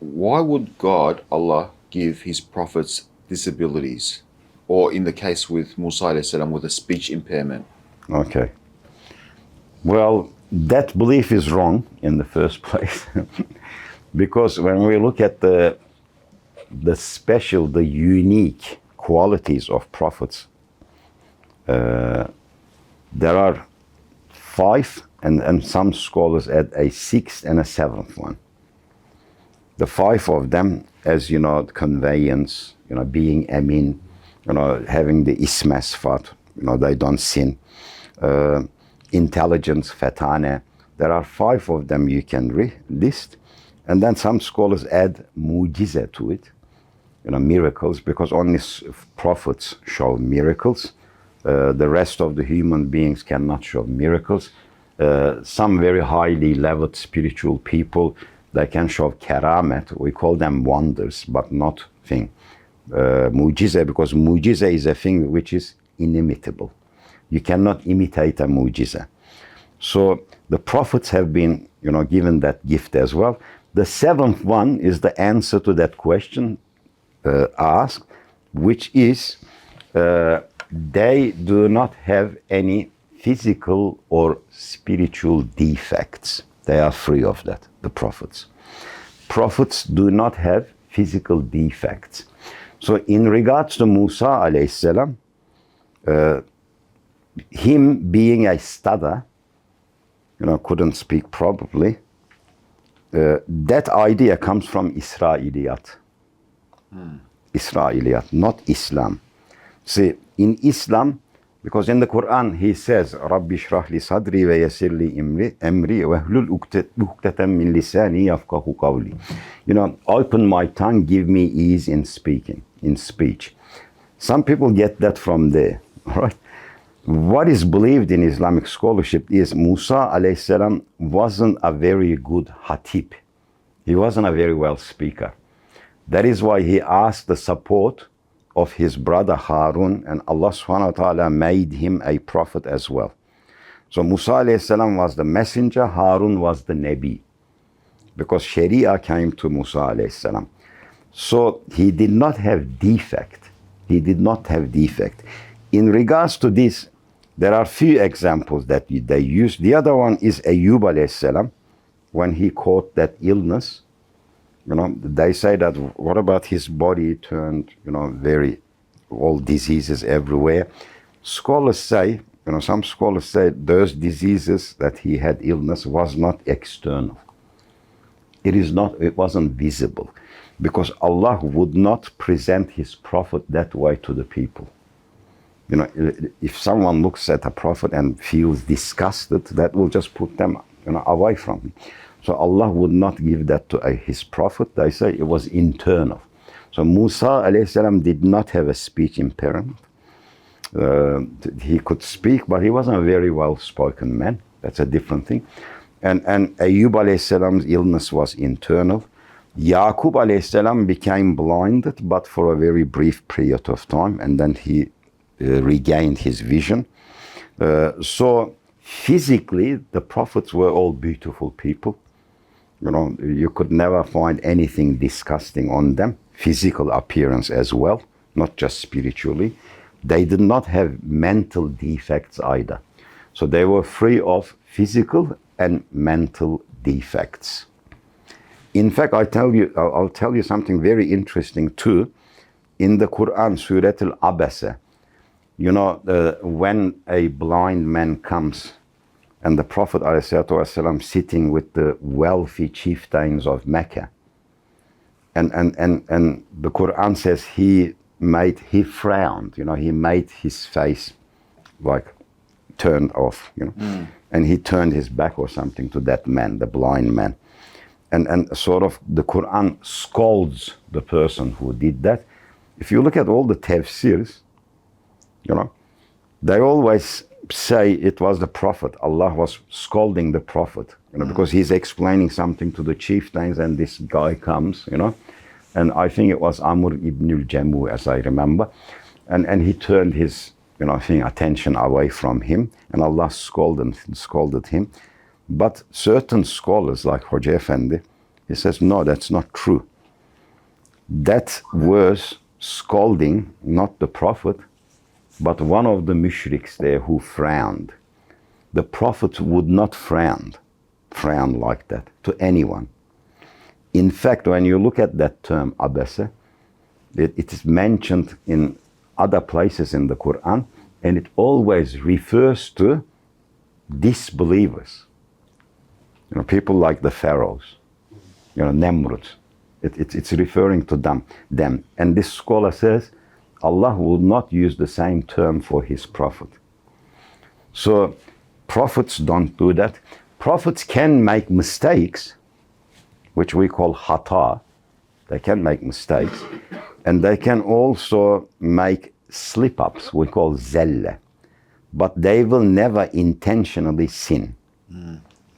why would God, Allah, give his prophets disabilities? Or in the case with Musa alayhi salam, with a speech impairment? Okay. Well, that belief is wrong in the first place. Because when we look at the special, the unique qualities of prophets, there are five, and some scholars add a sixth and a seventh one. The five of them, as you know, conveyance, being amin, having the isma sifat, they don't sin. Intelligence, fatane. There are five of them you can list. And then some scholars add mujiza to it, miracles, because only prophets show miracles. The rest of the human beings cannot show miracles. Some very highly leveled spiritual people, they can show karamet. We call them wonders, but not thing. Mujiza, because mujiza is a thing which is inimitable. You cannot imitate a mujiza. So the prophets have been, given that gift as well. The seventh one is the answer to that question asked, which is they do not have any physical or spiritual defects. They are free of that, the prophets. Prophets do not have physical defects. So in regards to Musa alayhi salam, him being a stutter, couldn't speak properly, that idea comes from Israeliyat. Israeliyat, not Islam. See, in Islam, because in the Quran he says, Rabbi shrah li sadri wa yassir li amri wa hlul uqdatan min lisani yafqahu qawli. Open my tongue, give me ease in speaking, in speech. Some people get that from there, right? What is believed in Islamic scholarship is Musa alayhi salam wasn't a very good hatib. He wasn't a very well speaker. That is why he asked the support of his brother Harun, and Allah subhanahu wa ta'ala made him a prophet as well. So Musa alayhi salam was the messenger, Harun was the Nabi, because Sharia came to Musa alayhi salam. So he did not have defect. He did not have defect. In regards to this, there are few examples that they use. The other one is Ayyub alayhi salam, when he caught that illness. They say that what about his body turned, very, all diseases everywhere. Scholars say, some scholars say those diseases that he had illness was not external. It wasn't visible, because Allah would not present his prophet that way to the people. If someone looks at a prophet and feels disgusted, that will just put them, away from him. So Allah would not give that to his prophet. They say it was internal. So Musa alayhi salam did not have a speech impairment. He could speak, but he wasn't a very well-spoken man. That's a different thing. And Ayyub alayhi salam's illness was internal. Yaqub alayhi salam became blinded, but for a very brief period of time, and then he regained his vision. So physically, the prophets were all beautiful people. You could never find anything disgusting on them. Physical appearance as well, not just spiritually. They did not have mental defects either. So they were free of physical and mental defects. In fact, I'll tell you something very interesting too. In the Quran, Surah Al-Abasa, when a blind man comes, and the Prophet ﷺ sitting with the wealthy chieftains of Mecca. And the Quran says he frowned, he made his face like turned off, and he turned his back or something to that man, the blind man. And sort of the Quran scolds the person who did that. If you look at all the tafsirs, they always say it was the Prophet. Allah was scolding the Prophet, because he's explaining something to the chieftains, and this guy comes, and I think it was Amr ibn al-Jamu, as I remember, and he turned his, attention away from him, and Allah scolded him. But certain scholars, like Hoja Effendi, He says, no, that's not true. That was scolding not the Prophet, but one of the mushriks there who frowned. The Prophet would not frown like that to anyone. In fact, when you look at that term, abasa, it is mentioned in other places in the Quran, and it always refers to disbelievers. People like the pharaohs, Nemrud. It's referring to them. And this scholar says Allah will not use the same term for his prophet. So prophets don't do that. Prophets can make mistakes, which we call khata. They can make mistakes. And they can also make slip-ups, we call zelle. But they will never intentionally sin.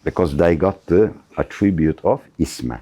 Because they got the attribute of isma.